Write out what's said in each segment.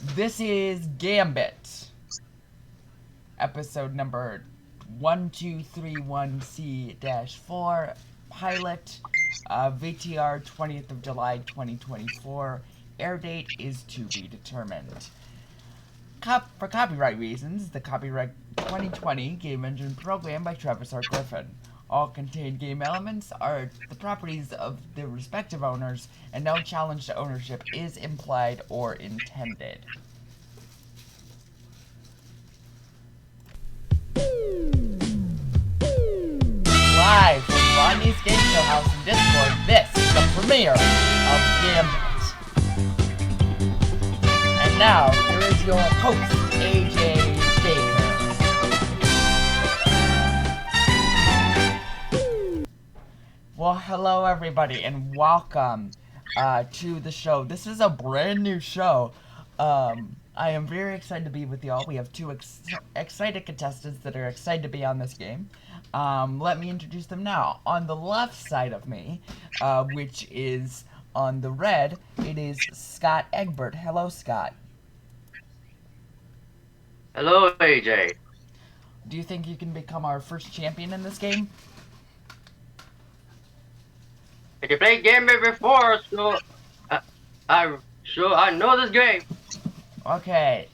This is Gambit, episode number 1231C-4, pilot, VTR 20th of July 2024. Air date is to be determined. For copyright reasons, the copyright 2020 game engine program by Travis R. Griffin. All contained game elements are the properties of their respective owners, and no challenge to ownership is implied or intended. Live from Rodney's Game Show House in Discord, this is the premiere of Gambit. And now, here is your host, AJ Baker. Well, hello everybody, and welcome to the show. This is a brand new show. I am very excited to be with y'all. We have two excited contestants that are excited to be on this game. Let me introduce them now. On the left side of me, which is on the red, it is Scott Egbert. Hello, Scott. Hello, AJ. Do you think you can become our first champion in this game? I can play Gambit before, so I know this game. Okay,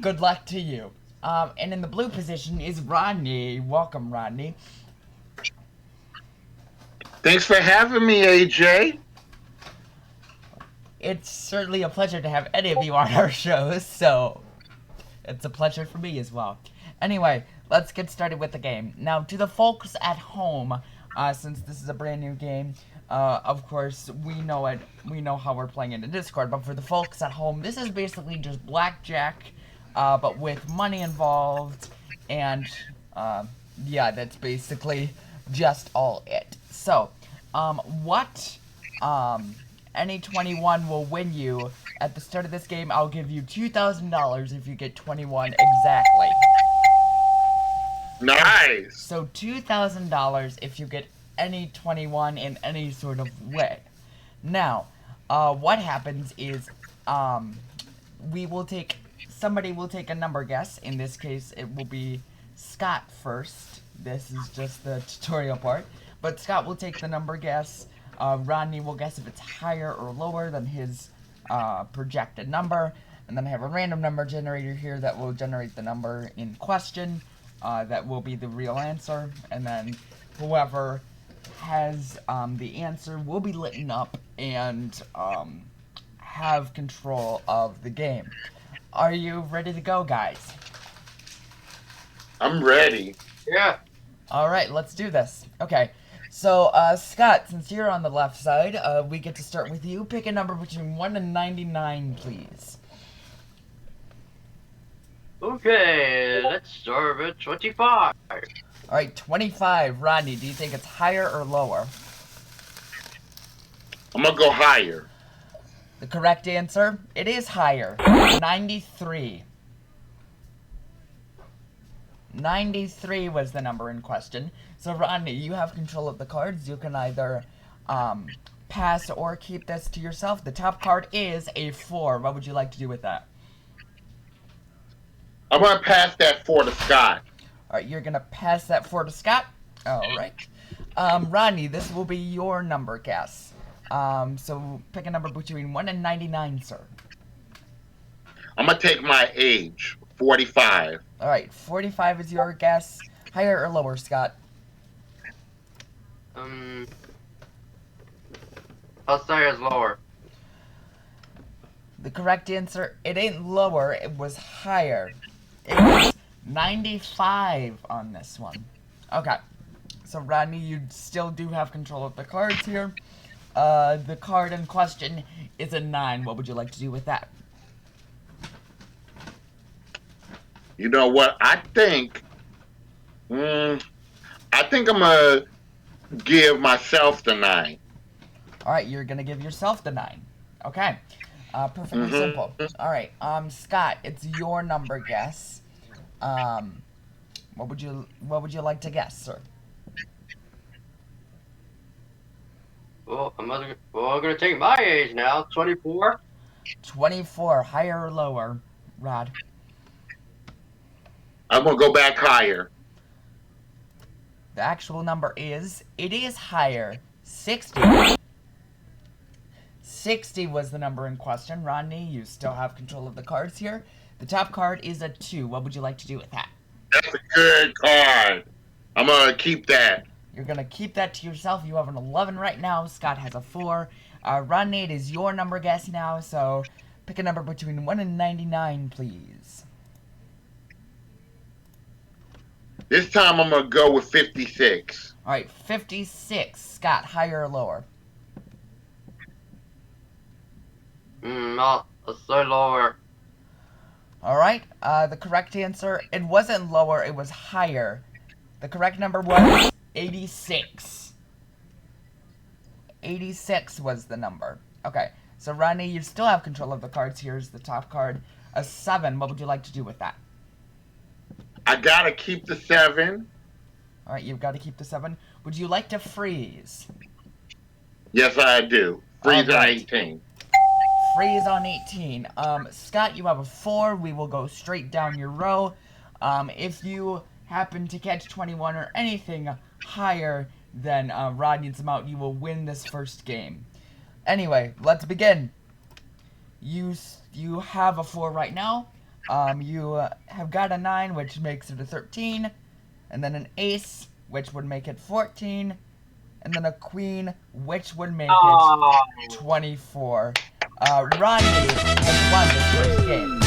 good luck to you. And in the blue position is Rodney. Welcome, Rodney. Thanks for having me, AJ. It's certainly a pleasure to have any of you on our shows, so it's a pleasure for me as well. Anyway, let's get started with the game. Now, to the folks at home, since this is a brand new game, of course, we know it. We know how we're playing it in Discord, but for the folks at home, this is basically just blackjack, but with money involved, and, yeah, that's basically just all it. So, any 21 will win you. At the start of this game, I'll give you $2,000 if you get 21 exactly. Nice. So $2,000 if you get any 21 in any sort of way. Now, what happens is, somebody will take a number guess. In this case, it will be Scott first. This is just the tutorial part. But Scott will take the number guess. Rodney will guess if it's higher or lower than his projected number. And then I have a random number generator here that will generate the number in question. That will be the real answer. And then whoever has the answer will be lit up and have control of the game. Are you ready to go, guys? I'm ready. Yeah. Alright, let's do this. Okay, so Scott, since you're on the left side, we get to start with you. Pick a number between 1 and 99, please. Okay, let's start with 25. Alright, 25. Rodney, do you think it's higher or lower? I'm gonna go higher. The correct answer, it is higher. 93. 93 was the number in question. So Rodney, you have control of the cards. You can either pass or keep this to yourself. The top card is a 4. What would you like to do with that? I'm gonna pass that 4 to Scott. Alright, you're gonna pass that 4 to Scott? Alright. Rodney, this will be your number guess. So pick a number between 1 and 99, sir. I'm gonna take my age, 45. Alright, 45 is your guess. Higher or lower, Scott? I'll say it's lower. The correct answer, it ain't lower, it was higher. It was 95 on this one. Okay, so Rodney, you still do have control of the cards here. The card in question is a 9. What would you like to do with that? You know what? I think I'm gonna give myself the 9. Alright, you're gonna give yourself the 9. Okay. Perfectly simple. Alright, Scott, it's your number guess. What would you like to guess, sir? Well, I'm gonna take my age now, 24. 24, higher or lower? Rod. I'm gonna go back higher. The actual number is, it is higher. 60. 60 was the number in question. Rodney, you still have control of the cards here. The top card is a 2. What would you like to do with that? That's a good card. I'm gonna keep that. You're going to keep that to yourself. You have an 11 right now. Scott has a 4. Rodney, it is your number guess now, so pick a number between 1 and 99, please. This time I'm gonna go with 56. All right, 56. Scott, higher or lower? I'll say lower. All right, the correct answer, it wasn't lower, it was higher. The correct number was 86. 86 was the number. Okay, so Rodney, you still have control of the cards. Here's the top card, a 7. What would you like to do with that? I gotta keep the 7. All right, you've got to keep the 7. Would you like to freeze? Yes, I do. Freeze on Alright. 18. Freeze on 18. Scott, you have a 4. We will go straight down your row. If you happen to catch 21 or anything higher than Rodney's amount, you will win this first game. Anyway, let's begin. You have a 4 right now. You have got a 9, which makes it a 13. And then an ace, which would make it 14. And then a queen, which would make it 24. Rodney has won this first game.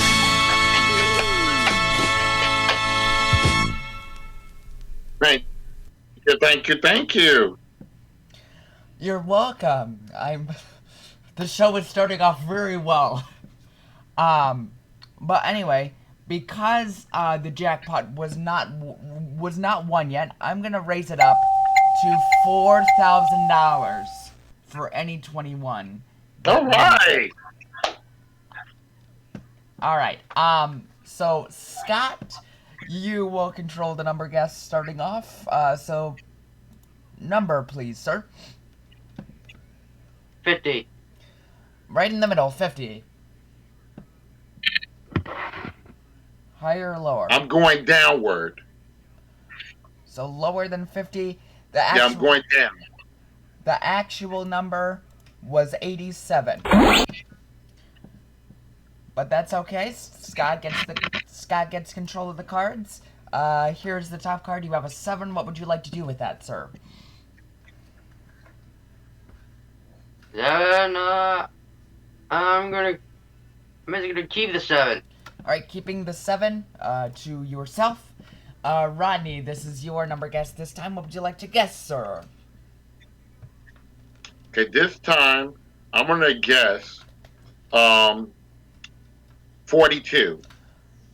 Thank you. You're welcome. The show is starting off very well. But anyway, because the jackpot was not won yet, I'm gonna raise it up to $4,000 for any 21. All right. All right. So Scott, you will control the number guess starting off. So number, please, sir. 50. Right in the middle, 50. Higher or lower? I'm going downward. So lower than 50. Yeah, I'm going down. The actual number was 87. But that's okay. Scott gets control of the cards. Here's the top card. You have a 7. What would you like to do with that, sir? Then, I'm just gonna keep the 7. Alright, keeping the 7 to yourself. Rodney, this is your number guess this time. What would you like to guess, sir? Okay, this time I'm gonna guess 42.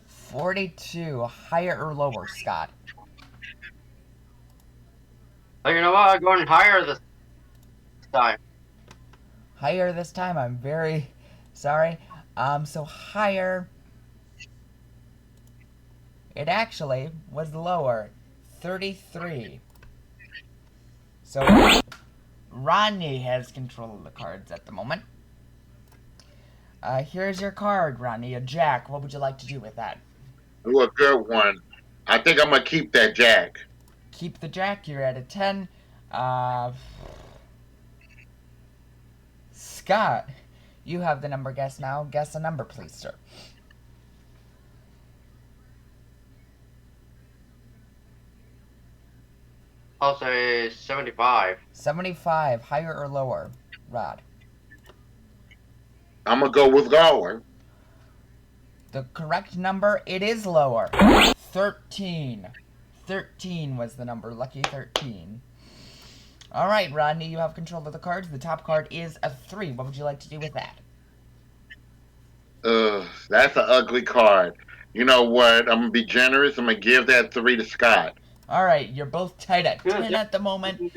42. Higher or lower, Scott? Oh, you know what? I'm going higher this time. Higher this time. I'm very sorry. So higher. It actually was lower. 33. So Rodney has control of the cards at the moment. Here's your card, Rodney. A jack. What would you like to do with that? Ooh, a good one. I think I'm gonna keep that jack. Keep the jack. You're at a 10. Scott, you have the number guess now. Guess a number, please, sir. I'll say 75. 75. Higher or lower, Rod? I'm gonna go with lower. The correct number, it is lower. 13. 13 was the number. Lucky 13. Alright, Rodney, you have control of the cards. The top card is a 3. What would you like to do with that? That's an ugly card. You know what? I'm gonna be generous. I'm gonna give that 3 to Scott. Alright, you're both tied at 10 Yeah. at the moment.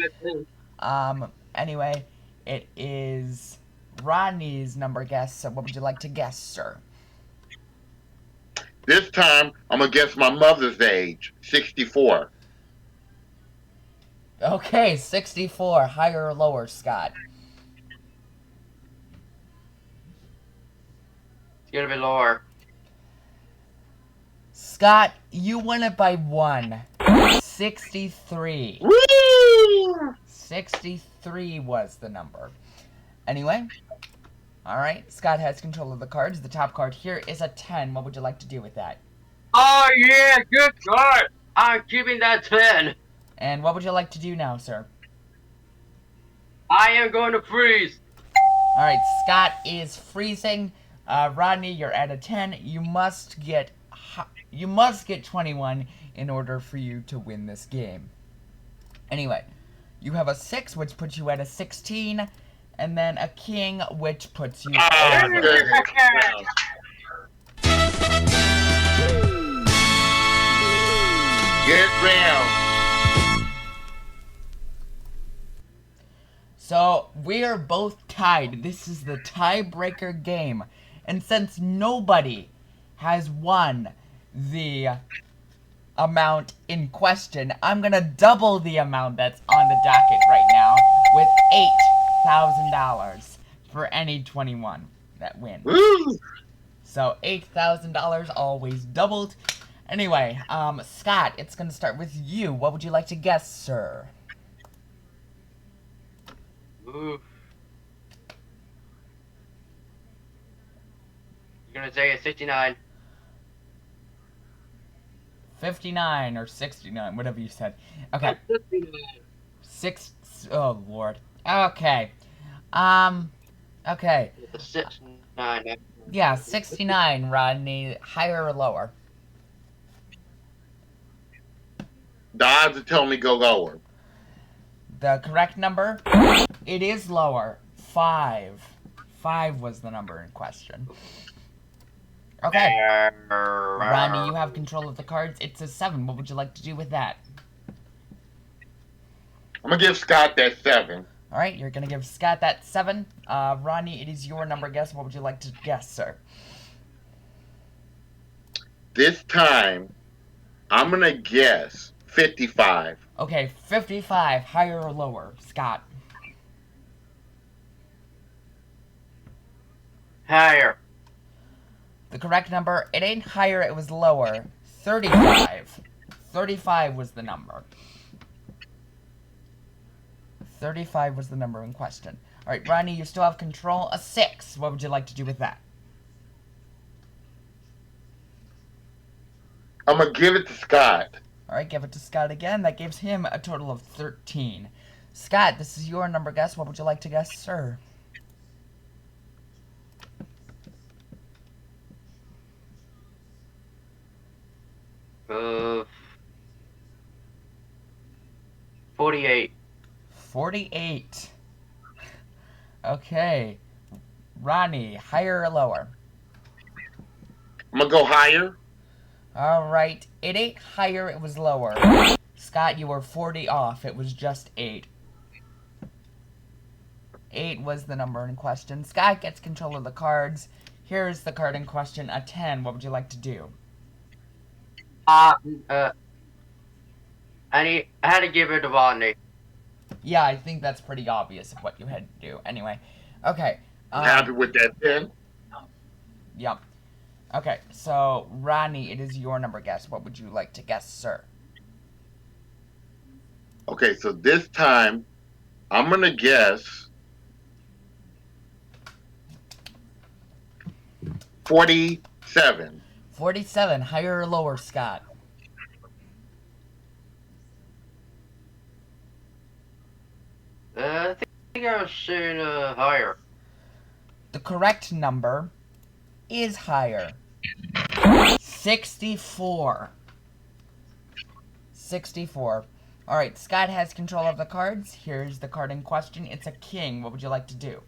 Anyway, it is Rodney's number guess. So what would you like to guess, sir? This time I'm gonna guess my mother's age, 64. Okay, 64. Higher or lower, Scott? It's gonna be lower. Scott, you won it by 1. 63. Woo! 63 was the number. Anyway, alright, Scott has control of the cards. The top card here is a 10. What would you like to do with that? Oh yeah, good card. I'm keeping that 10. And what would you like to do now, sir? I am going to freeze. Alright, Scott is freezing. Rodney, you're at a 10. You must get 21 in order for you to win this game. Anyway, you have a 6, which puts you at a 16, and then a king, which puts you Ah, over. good. Get round. So, we are both tied. This is the tiebreaker game. And since nobody has won the amount in question, I'm gonna double the amount that's on the docket right now with $8,000 for any 21 that win. Woo! So $8,000 always doubled. Anyway, Scott, it's gonna start with you. What would you like to guess, sir? Ooh. You're gonna say a 69. 59 or 69, whatever you said. Okay. 69. Oh Lord. Okay. Okay. It's a 69. Yeah, 69, Rodney. Higher or lower? The odds are telling me go lower. The correct number? It is lower. 5. 5 was the number in question. Okay. Rodney, you have control of the cards. It's a 7. What would you like to do with that? I'm gonna give Scott that 7. Alright, you're gonna give Scott that 7. Rodney, it is your number guess. What would you like to guess, sir? This time, I'm gonna guess 55. Okay, 55. Higher or lower? Scott. Higher. The correct number, it ain't higher, it was lower. 35. 35 was the number. 35 was the number in question. Alright, Rodney, you still have control. A 6. What would you like to do with that? I'm gonna give it to Scott. Alright, give it to Scott again. That gives him a total of 13. Scott, this is your number guess. What would you like to guess, sir? Uh, 48. 48. Okay. Rodney, higher or lower? I'm gonna go higher. Alright, it ain't higher, it was lower. Scott, you were 40 off. It was just 8. 8 was the number in question. Scott gets control of the cards. Here's the card in question, a 10. What would you like to do? I had to give it to Rodney. Yeah, I think that's pretty obvious of what you had to do. Anyway, okay. Happy with that 10. Yep. Okay, so Rodney, it is your number guess. What would you like to guess, sir? Okay, so this time, I'm gonna guess 47. 47, higher or lower, Scott? I think I was saying higher. The correct number is higher. 64. 64. Alright, Scott has control of the cards. Here's the card in question. It's a king. What would you like to do?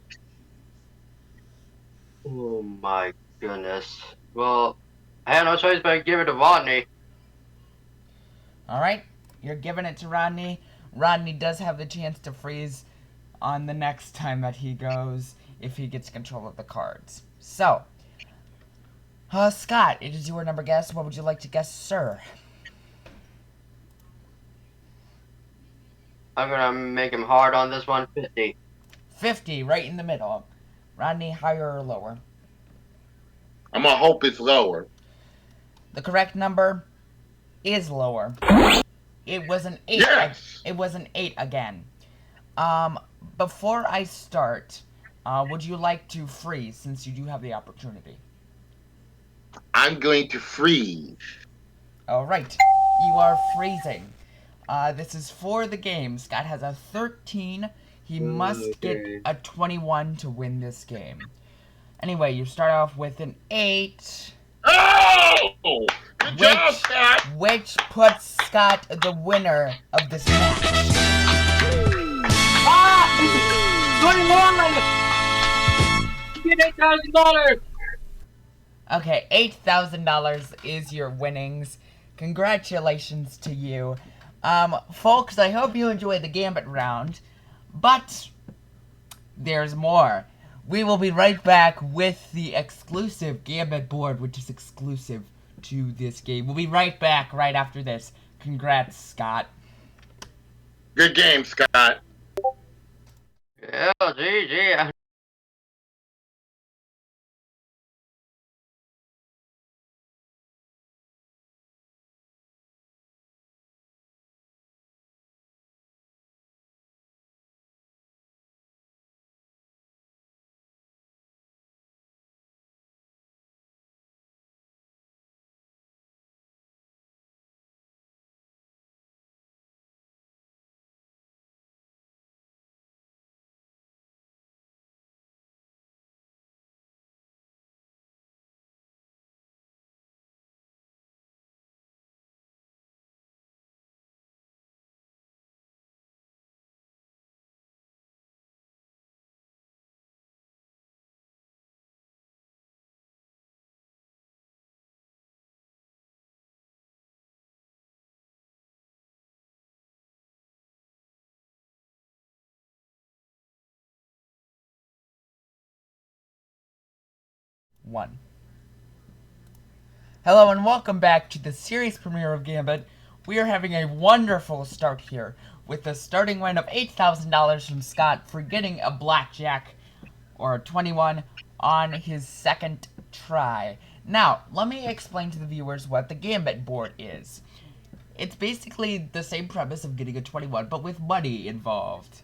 Oh my goodness. Well, I had no choice but to give it to Rodney. Alright, you're giving it to Rodney. Rodney does have the chance to freeze on the next time that he goes if he gets control of the cards. So, Scott, it is your number guess. What would you like to guess, sir? I'm gonna make him hard on this one. 50. 50, right in the middle. Rodney, higher or lower? I'm gonna hope it's lower. The correct number is lower. It was an 8. Yes. It was an 8 again. Before I start, would you like to freeze since you do have the opportunity? I'm going to freeze. All right, you are freezing. This is for the game. Scott has a 13. He must get a 21 to win this game. Anyway, you start off with an 8. Oh! Good job, Scott! Which puts Scott the winner of this match. Get $8,000! Okay, $8,000 is your winnings. Congratulations to you. Folks, I hope you enjoyed the Gambit round, but there's more. We will be right back with the exclusive Gambit board, which is exclusive to this game. We'll be right back right after this. Congrats, Scott. Good game, Scott. Yeah, GG. One. Hello and welcome back to the series premiere of Gambit. We are having a wonderful start here with a starting win of $8,000 from Scott for getting a blackjack or a 21 on his second try. Now, let me explain to the viewers what the Gambit board is. It's basically the same premise of getting a 21, but with money involved.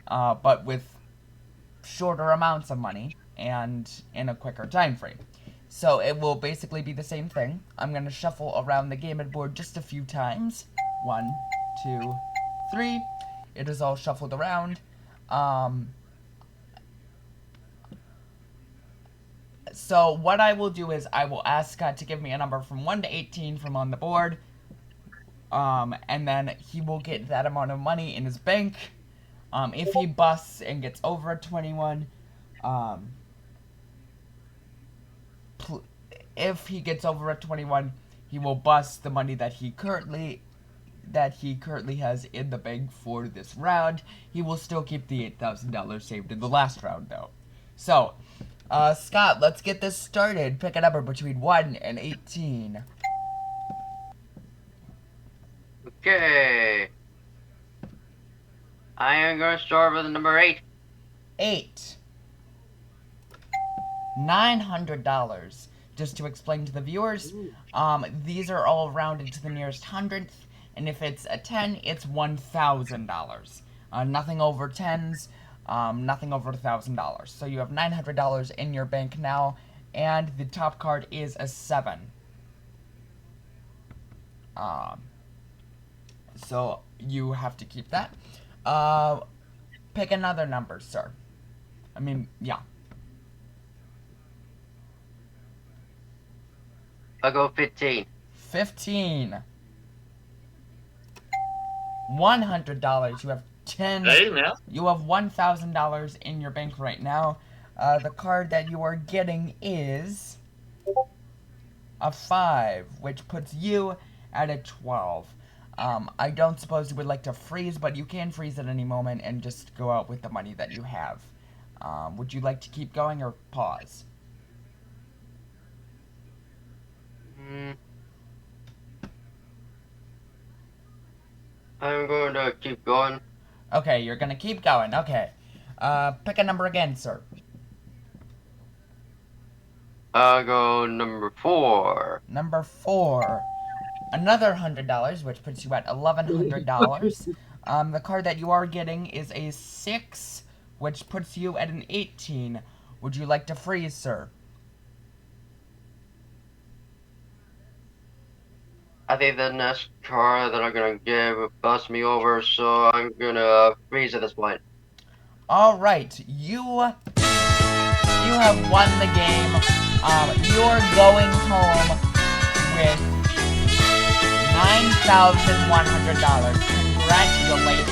But with shorter amounts of money and in a quicker time frame. So it will basically be the same thing. I'm going to shuffle around the Gambit board just a few times. 1, 2, 3. It is all shuffled around. So what I will do is I will ask Scott to give me a number from 1 to 18 from on the board. And then he will get that amount of money in his bank. If he busts and gets over a 21, if he gets over a 21, he will bust the money that he currently has in the bank for this round. He will still keep the $8,000 saved in the last round, though. So, Scott, let's get this started. Pick a number between 1 and 18. Okay. I am going to start with the number 8. 8. $900. Just to explain to the viewers, these are all rounded to the nearest hundredth, and if it's a 10, it's $1,000. Nothing over 10s, nothing over $1,000. So you have $900 in your bank now, and the top card is a 7. So you have to keep that. Pick another number, sir. I mean, yeah. I'll go 15. 15. $100. You have 10. Hey, now. You have $1,000 in your bank right now. The card that you are getting is a 5, which puts you at a 12. I don't suppose you would like to freeze, but you can freeze at any moment and just go out with the money that you have. Would you like to keep going or pause? I'm going to keep going. Okay, you're gonna keep going. Okay. Pick a number again, sir. I'll go number 4. Number 4, another $100, which puts you at $1,100. The card that you are getting is a 6, which puts you at an 18. Would you like to freeze, sir? I think the next card that I'm gonna get will bust me over, so I'm gonna freeze at this point. All right, you have won the game. You're going home with $9,100. Congratulations.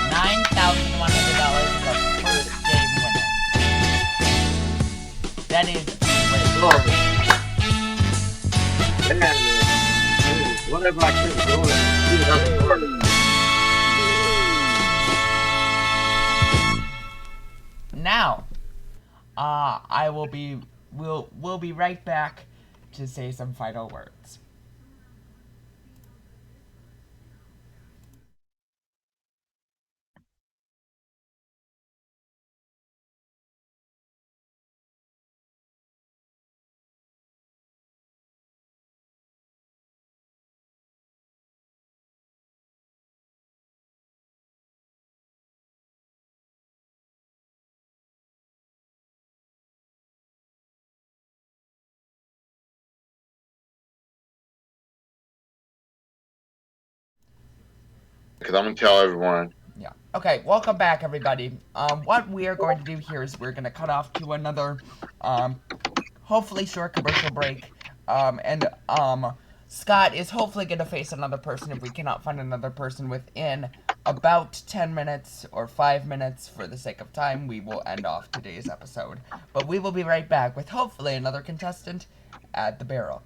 $9,100 is the first game winner. That is great. Oh. Man, whatever I can do it. Now, we'll be right back to say some final words. Because I'm gonna tell everyone. Yeah. Okay, welcome back, everybody. What we are going to do here is we're going to cut off to another, hopefully short commercial break. Scott is hopefully going to face another person if we cannot find another person within about 10 minutes or 5 minutes. For the sake of time, we will end off today's episode. But we will be right back with hopefully another contestant at the barrel.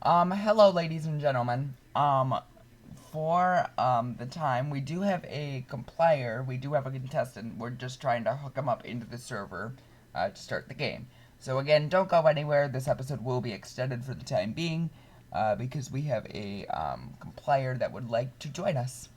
Hello, ladies and gentlemen. For the time, we do have a complier. We do have a contestant. We're just trying to hook him up into the server to start the game. So again, don't go anywhere. This episode will be extended for the time being because we have a complier that would like to join us.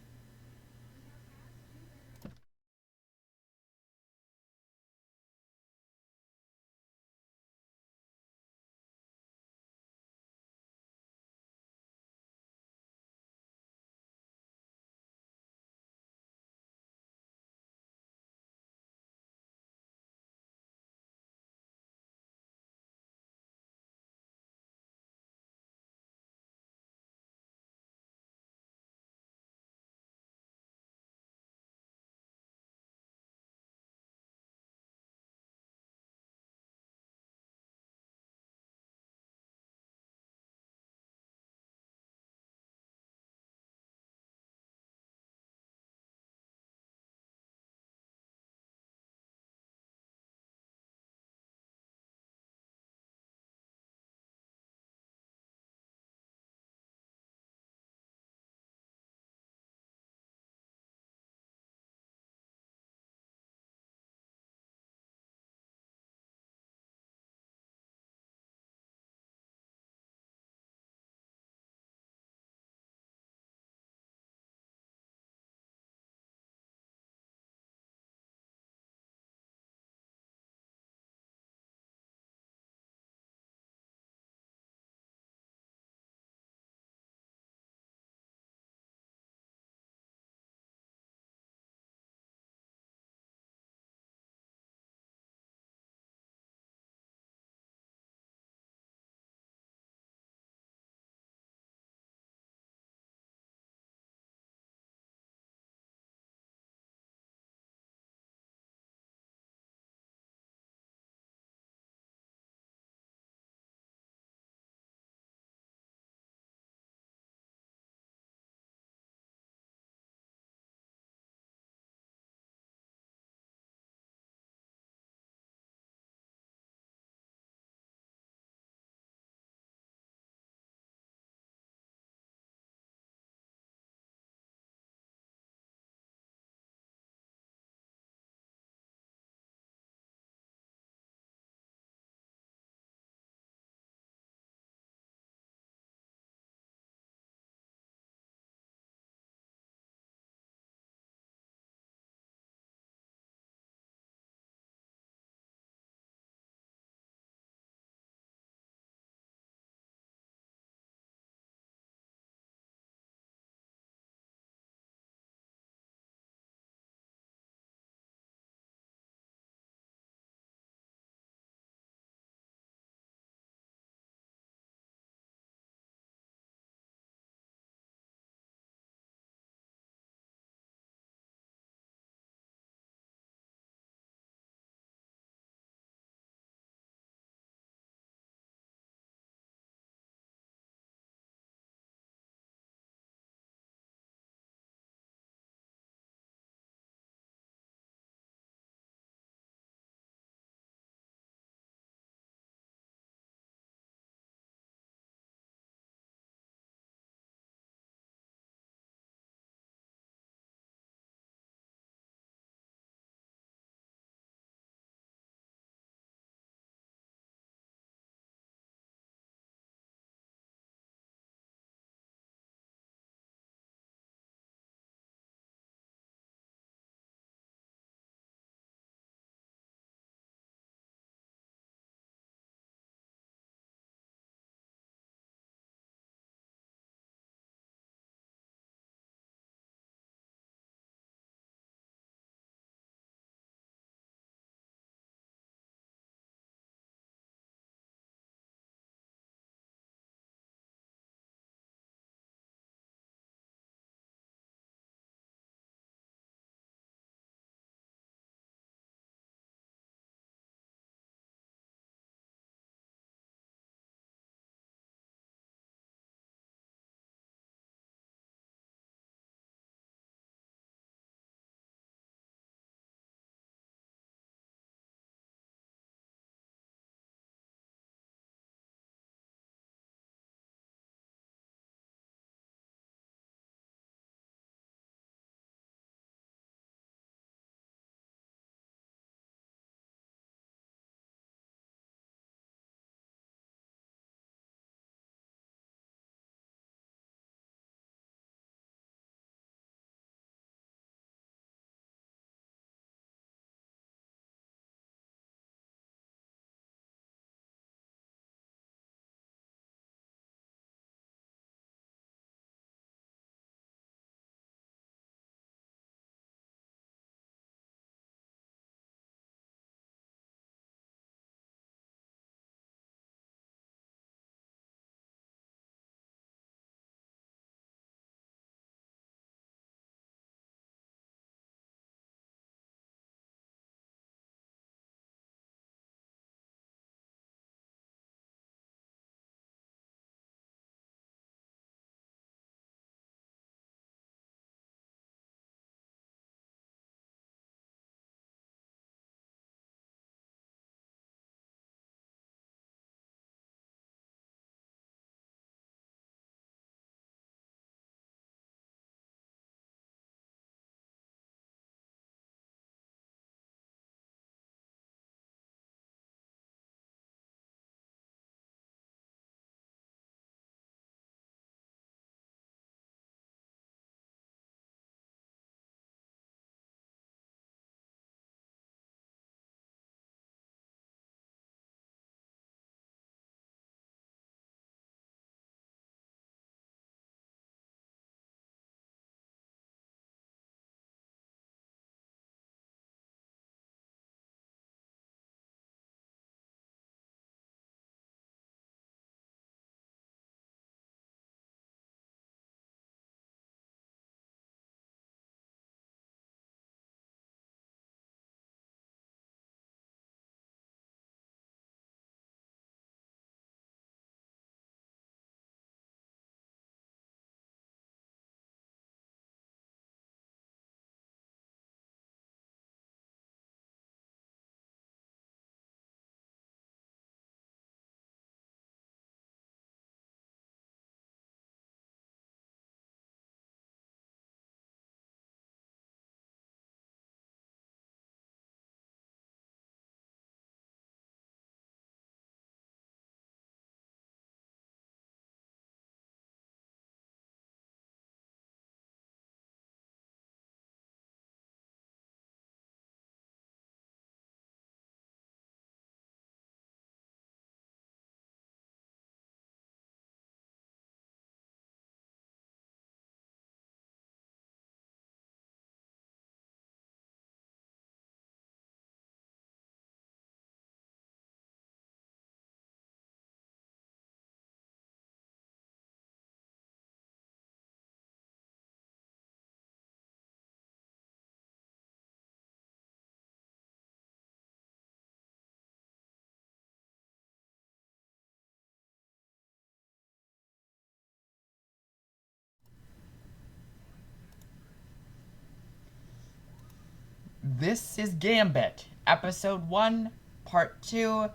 This is Gambit, Episode 1, Part 2,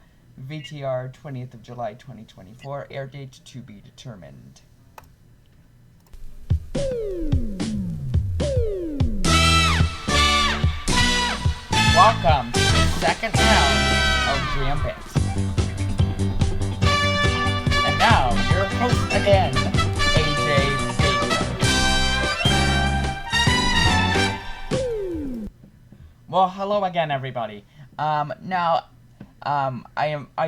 VTR 20th of July 2024, air date to be determined. Welcome to the second round of Gambit. And now, your host again, AJ Baker. Well, hello again, everybody. I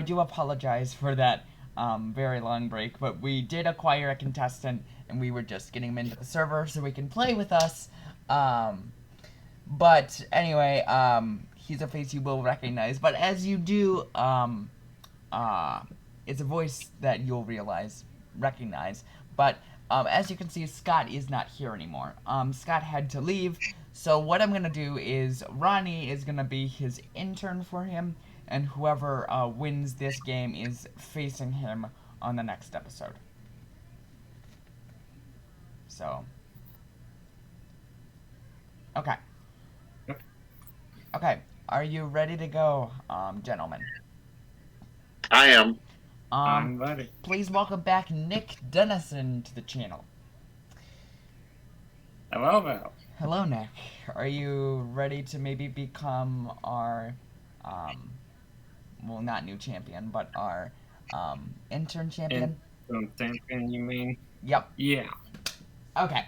do apologize for that very long break, but we did acquire a contestant, and we were just getting him into the server so we can play with us. But anyway, he's a face you will recognize. But as you do, it's a voice that you'll recognize. But as you can see, Scott is not here anymore. Scott had to leave. So what I'm gonna do is Rodney is gonna be his intern for him, and whoever wins this game is facing him on the next episode. So, okay. Okay, are you ready to go, gentlemen? I am. I'm ready. Please welcome back Nick Dennison to the channel. Hello there. Hello, Nick. Are you ready to maybe become our, well, not new champion, but our, intern champion? Champion, you mean? Yep. Yeah. Okay.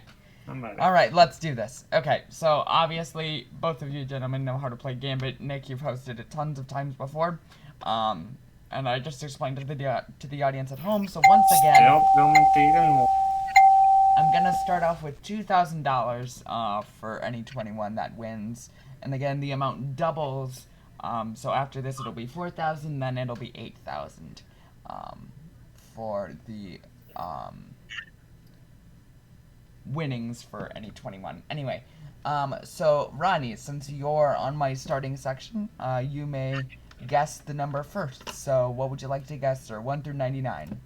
I'm ready. Alright, let's do this. Okay, so obviously, both of you gentlemen know how to play Gambit. Nick, you've hosted it tons of times before. And I just explained to the audience at home, so once again, Still filming season one. I'm gonna start off with $2,000 for any 21 that wins. And again, the amount doubles, so after this it'll be 4,000, then it'll be 8,000 for the winnings for any 21. Anyway, so Rodney, since you're on my starting section, you may guess the number first. So what would you like to guess, sir? 1 through 99.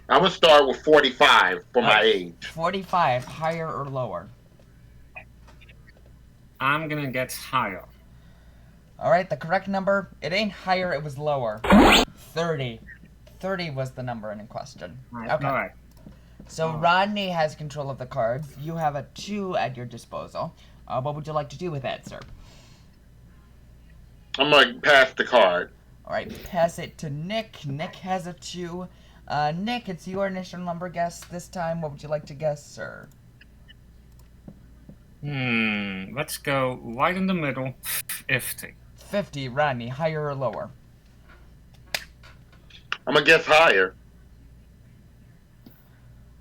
I'm gonna start with 45 for my age. 45, higher or lower? I'm gonna get higher. Alright, the correct number, it ain't higher, it was lower. 30. 30 was the number in question. Okay. Alright. So Rodney has control of the cards. You have a 2 at your disposal. What would you like to do with that, sir? I'm gonna pass the card. Alright, pass it to Nick. Nick has a 2. Nick, it's your initial number guess this time. What would you like to guess, sir? Let's go right in the middle. 50. 50, Rodney, higher or lower? I'm gonna guess higher.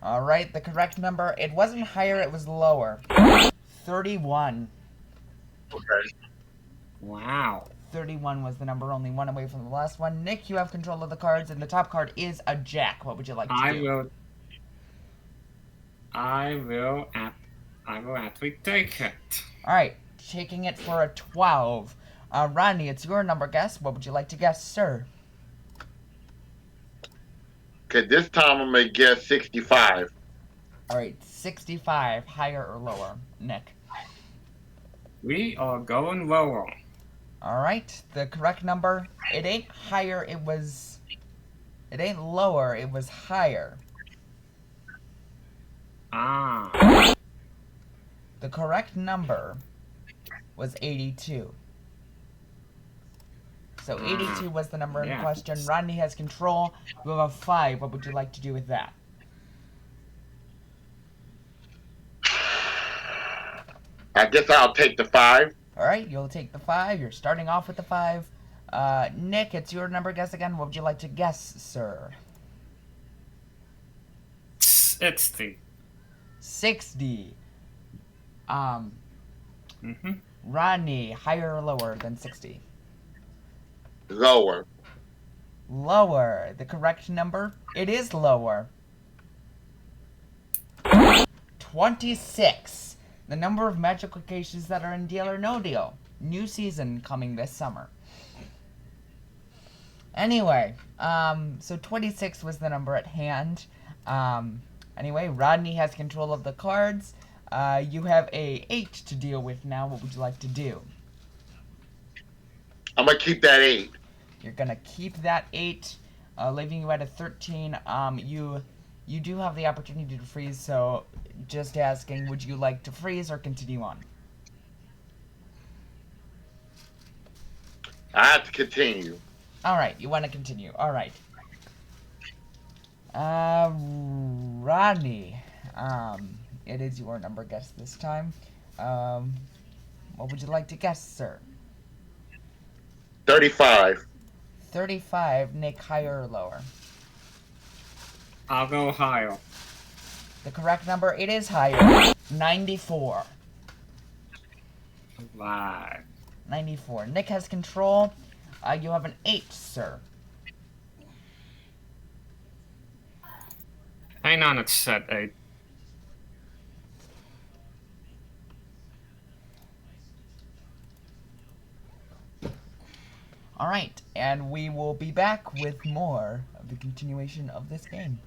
Alright, the correct number, it wasn't higher, it was lower. 31. Okay. Wow. 31 was the number, only one away from the last one. Nick, you have control of the cards, and the top card is a jack. What would you like to do? I will actually take it. Alright, taking it for a 12. Rodney, it's your number guess. What would you like to guess, sir? Okay, this time I'm gonna guess 65. Alright, 65, higher or lower? Nick. We are going lower. Alright, the correct number, it ain't higher, it ain't lower, it was higher. Ah. The correct number was 82. So 82 was the number in question. Rodney has control. You have a 5. What would you like to do with that? I guess I'll take the 5. Alright, you'll take the 5. You're starting off with the 5. Nick, it's your number guess again. What would you like to guess, sir? 60. 60. Rodney, higher or lower than 60? Lower. Lower. The correct number? It is lower. 26. The number of magic locations that are in Deal or No Deal. New season coming this summer. Anyway, so 26 was the number at hand. Anyway, Rodney has control of the cards. You have a 8 to deal with now. What would you like to do? I'm gonna keep that 8. You're gonna keep that 8, leaving you at a 13. You do have the opportunity to freeze, so just asking, would you like to freeze or continue on? I have to continue. Alright, you want to continue. Alright. Rodney. It is your number guess this time. What would you like to guess, sir? 35. 35. Nick, higher or lower? I'll go higher. The correct number, it is higher. 94. Right. 94. Nick has control. You have an 8, sir. Hang on, it's set 8. Alright, and we will be back with more of the continuation of this game.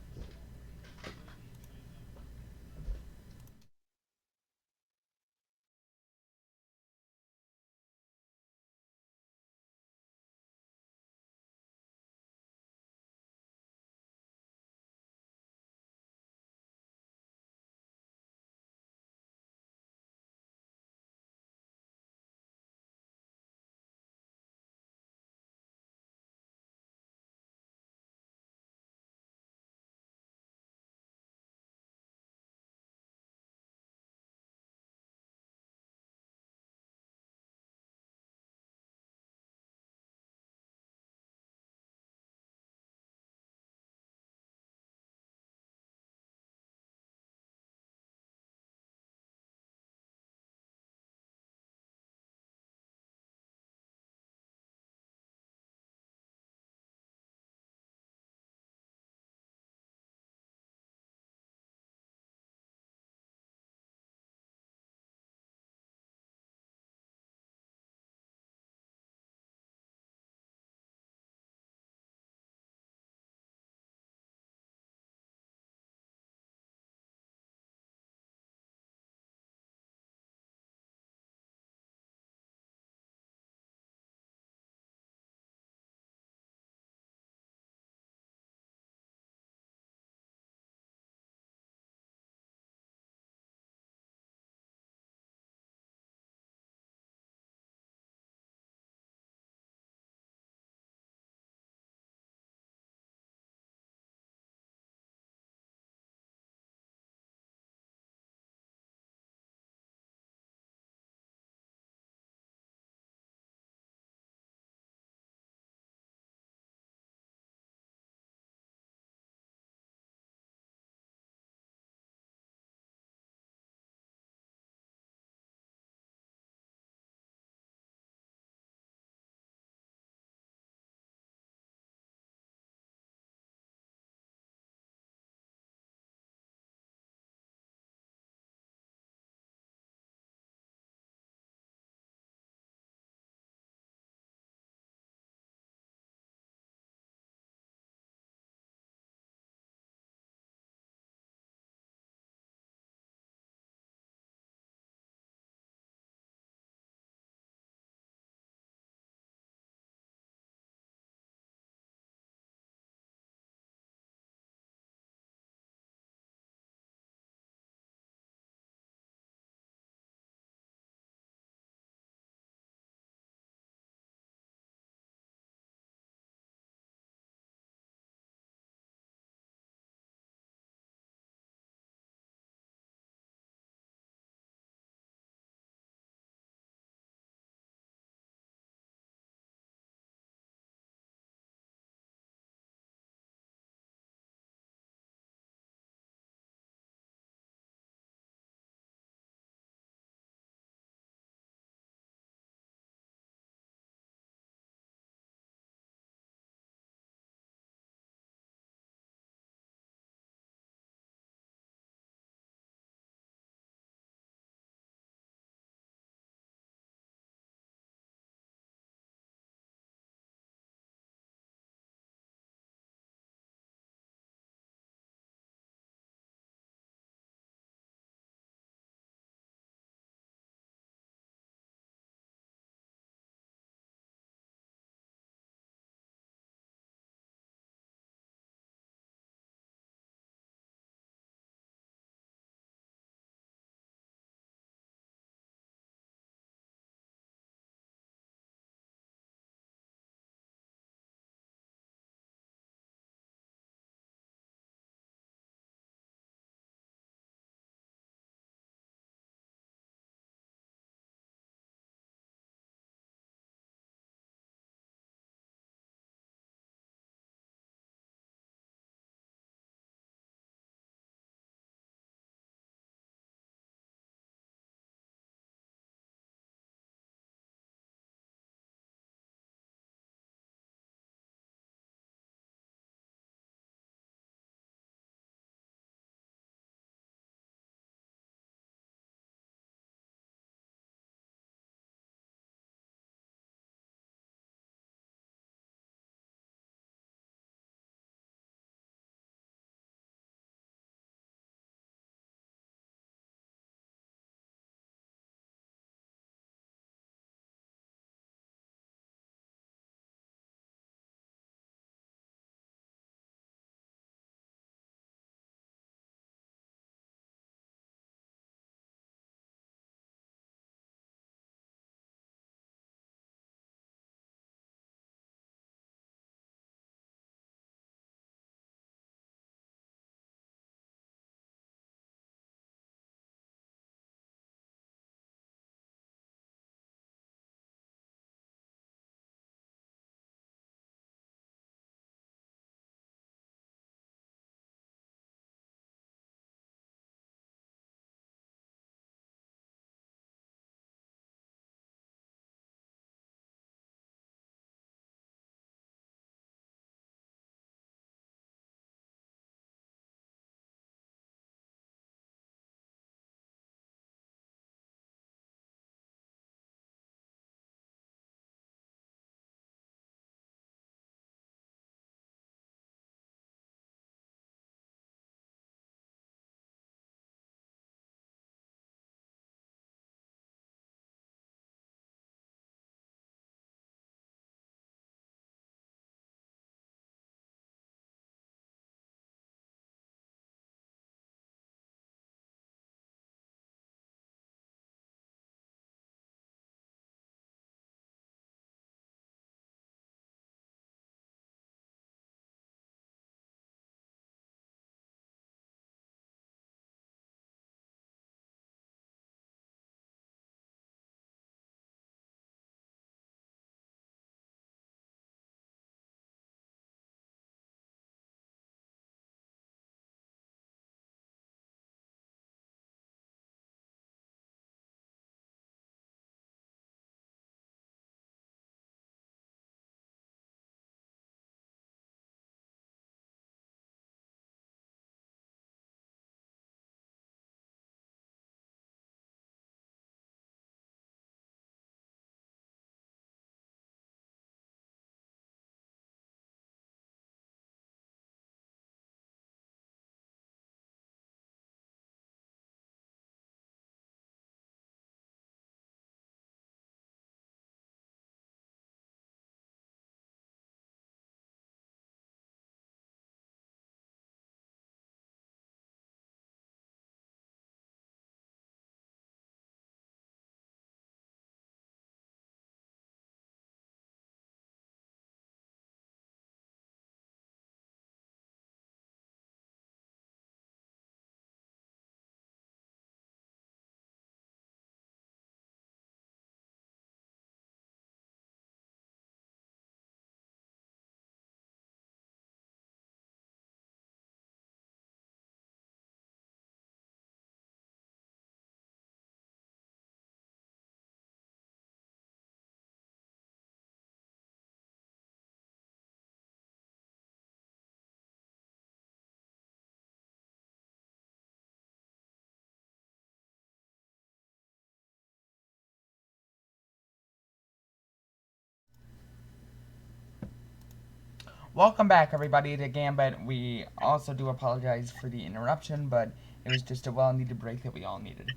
Welcome back, everybody, to Gambit. We also do apologize for the interruption, but it was just a well-needed break that we all needed.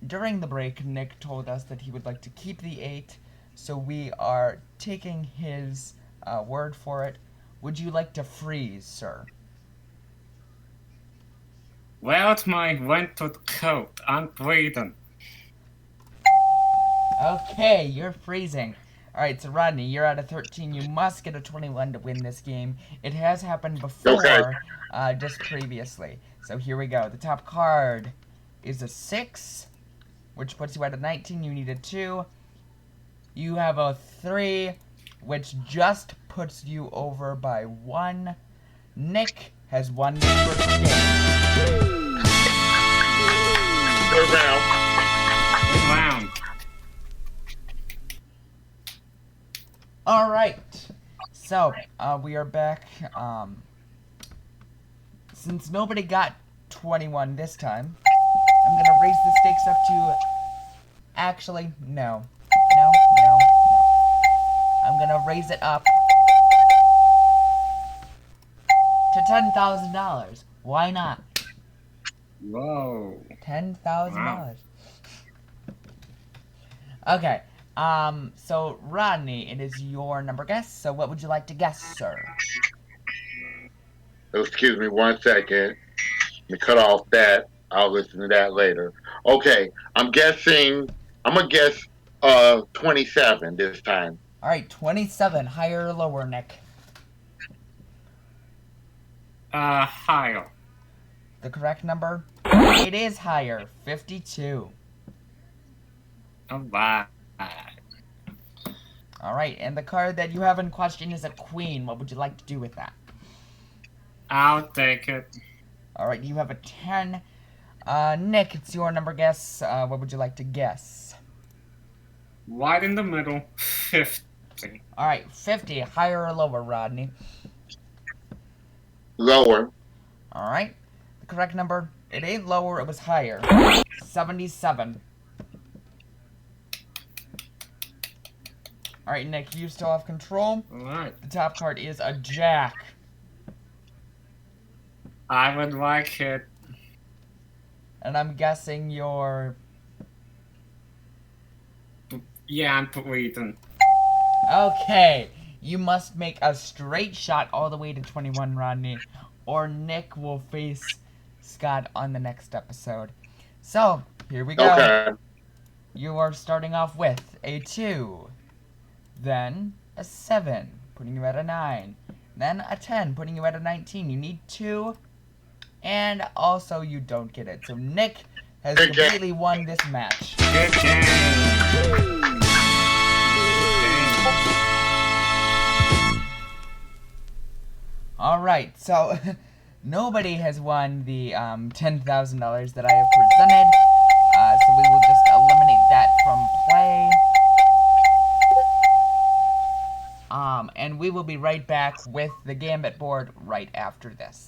During the break, Nick told us that he would like to keep the 8, so we are taking his word for it. Would you like to freeze, sir? Well, it's my winter coat. I'm breathing. Okay, you're freezing. Alright, so Rodney, you're at a 13. You must get a 21 to win this game. It has happened before, Okay. just previously. So here we go. The top card is a 6, which puts you at a 19. You need a 2. You have a 3, which just puts you over by 1. Nick has won this first game. Third round. Good round. Alright, so we are back. Since nobody got 21 this time, I'm gonna raise the stakes up to. Actually, no. I'm gonna raise it up to $10,000. Why not? Whoa. $10,000. Okay. So Rodney, it is your number guess. So what would you like to guess, sir? Excuse me 1 second. Let me cut off that. I'll listen to that later. Okay, I'm gonna guess 27 this time. Alright, 27. Higher or lower, Nick? Higher. The correct number? It is higher. 52. Alright. Alright, and the card that you have in question is a queen. What would you like to do with that? I'll take it. Alright, you have a 10. Nick, it's your number guess. What would you like to guess? Right in the middle. 50. Alright, 50. Higher or lower, Rodney? Lower. Alright. The correct number, it ain't lower, it was higher. 77. Alright, Nick, you still have control. Alright. The top card is a jack. I would like it. And I'm guessing you're... Yeah, I'm breathing. Okay. You must make a straight shot all the way to 21, Rodney, or Nick will face Scott on the next episode. So, here we go. Okay. You are starting off with a 2, then a 7, putting you at a 9, then a 10, putting you at a 19. You need 2, and also you don't get it. So Nick has Good game. completely won this match. Good game. Alright, so nobody has won the $10,000 that I have presented, so we will just eliminate that from play. And we will be right back with the Gambit board right after this.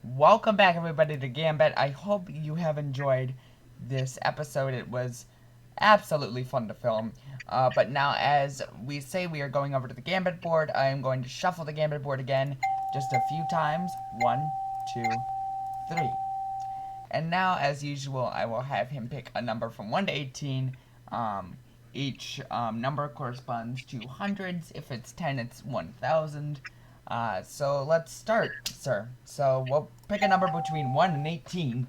Welcome back, everybody, to Gambit. I hope you have enjoyed this episode. It was absolutely fun to film. But now, as we say, we are going over to the Gambit board. I am going to shuffle the Gambit board again just a few times. 1, 2, 3. And now, as usual, I will have him pick a number from 1 to 18. Each number corresponds to hundreds. If it's 10, it's 1,000. So let's start, sir. So we'll pick a number between 1 and 18.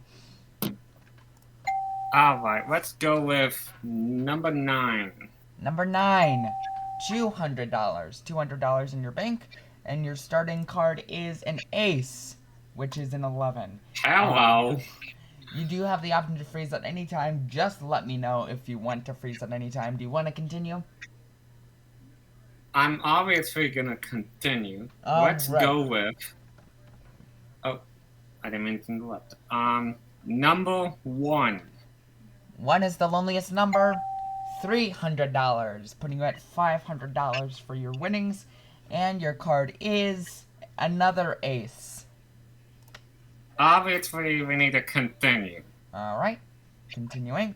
Alright, let's go with number 9. Number 9, $200. $200 in your bank, and your starting card is an ace, which is an 11. Hello. You do have the option to freeze at any time. Just let me know if you want to freeze at any time. Do you want to continue? I'm obviously gonna continue. All Let's right. go with. Oh, I didn't mean to interrupt. Number 1. 1 is the loneliest number. $300, putting you at $500 for your winnings, and your card is another ace. Obviously, we need to continue. All right, continuing.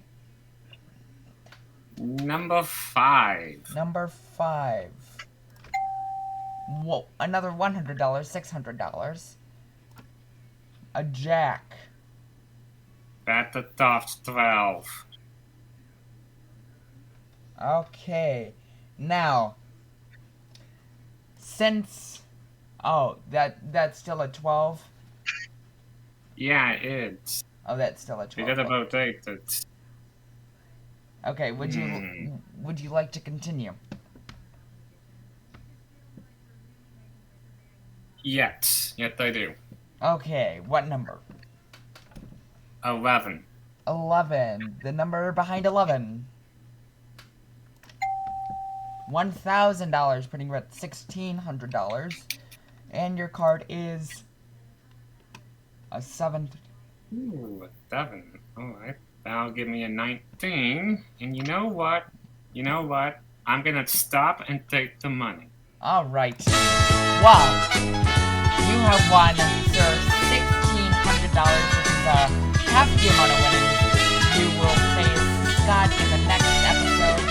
Number 5. Number 5. Whoa, another $100, $600. A jack. That's a tough 12. Okay, now, since, oh, that's still a 12? Yeah, it's. Oh, that's still a 12. Forget about 8. It's. Okay, would you like to continue? Yes, I do. Okay, what number? 11. 11. The number behind 11. $1,000, putting you at $1,600. And your card is a 7. Ooh, a 7. Alright. That'll give me a 19. And you know what? I'm gonna stop and take the money. Alright. Well, you have won, sir, $1,600, which is half the amount of winnings. You will face Scott in the next episode.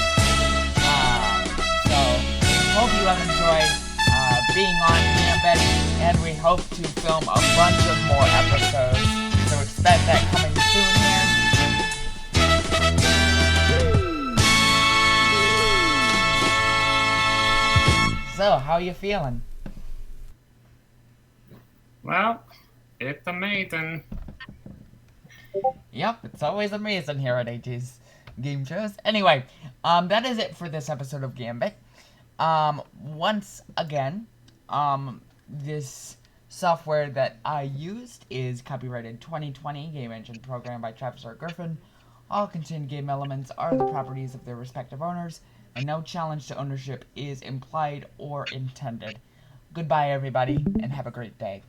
So, we hope you have enjoyed being on Gambit, and we hope to film a bunch of more episodes. So expect that coming soon here. So, how you feeling? Well, it's amazing. Yep, it's always amazing here at AT's Game Shows. Anyway, that is it for this episode of Gambit. Once again, this software that I used is copyrighted 2020 Game Engine programmed by Travis R. Griffin. All contained game elements are the properties of their respective owners, and no challenge to ownership is implied or intended. Goodbye, everybody, and have a great day.